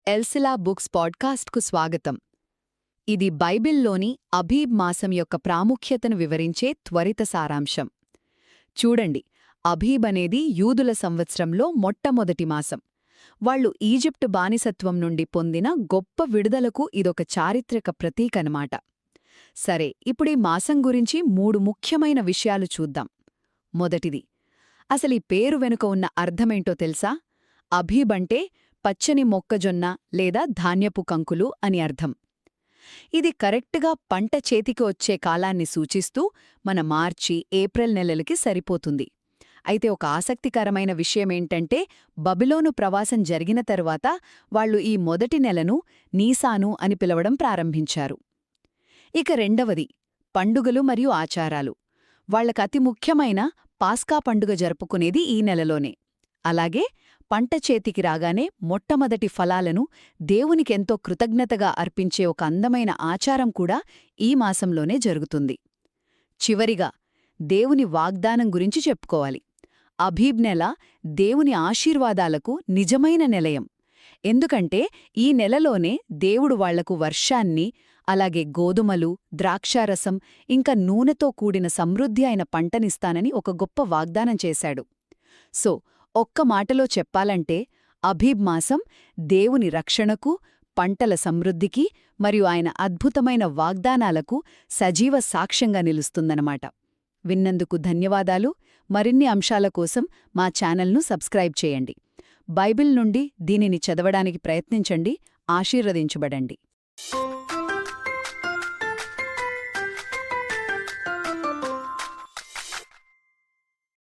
ఎల్సిలా books పాడ్కాస్ట్కు స్వాగతం. ఇది బైబిల్లోని అబీబ్ మాసం యొక్క ప్రాముఖ్యతను వివరించే త్వరిత సారాంశం. చూడండి, అబీబ్ అనేది యూదుల సంవత్సరంలో మొట్టమొదటి మాసం. వాళ్లు ఈజిప్టు బానిసత్వం నుండి పొందిన గొప్ప విడుదలకు ఇదొక చారిత్రక ప్రతీకనమాట. సరే, ఇప్పుడీ మాసం గురించి 3 ముఖ్యమైన విషయాలు చూద్దాం. మొదటిది, అసలీ పేరు వెనుక ఉన్న అర్థమేంటో తెలుసా? అబీబ్ అంటే పచ్చని మొక్కజొన్న లేదా ధాన్యపు కంకులు అని అర్థం. ఇది కరెక్ట్గా పంట చేతికి వచ్చే కాలాన్ని సూచిస్తూ మన మార్చి, ఏప్రిల్ నెలలకి సరిపోతుంది. అయితే ఒక ఆసక్తికరమైన విషయమేంటంటే, బబిలోను ప్రవాసం జరిగిన తరువాత వాళ్లు ఈ మొదటి నెలను నీసాను అని పిలవడం ప్రారంభించారు. ఇక రెండవది, పండుగలు మరియు ఆచారాలు. వాళ్లకతి ముఖ్యమైన పాస్కా పండుగ జరుపుకునేది ఈ నెలలోనే. అలాగే పంట చేతికి రాగానే మొట్టమొదటి ఫలాలను దేవునికెంతో కృతజ్ఞతగా అర్పించే ఒక అందమైన ఆచారం కూడా ఈ మాసంలోనే జరుగుతుంది. చివరిగా, దేవుని వాగ్దానం గురించి చెప్పుకోవాలి. అబీబ్ నెల దేవుని ఆశీర్వాదాలకు నిజమైన నిలయం. ఎందుకంటే ఈ నెలలోనే దేవుడు వాళ్లకు వర్షాన్ని, అలాగే గోధుమలు, ద్రాక్షారసం ఇంకా నూనెతో కూడిన సమృద్ధి అయిన పంటనిస్తానని ఒక గొప్ప వాగ్దానం చేశాడు. సో ఒక్క మాటలో చెప్పాలంటే, అబీబ్ మాసం దేవుని రక్షణకు, పంటల సమృద్ధికి మరియు ఆయన అద్భుతమైన వాగ్దానాలకు సజీవ సాక్ష్యంగా నిలుస్తుందన్నమాట. విన్నందుకు ధన్యవాదాలు. మరిన్ని అంశాల కోసం మా ఛానల్ను సబ్స్క్రైబ్ చేయండి. బైబిల్ నుండి దీనిని చదవడానికి ప్రయత్నించండి. ఆశీర్వదించబడండి.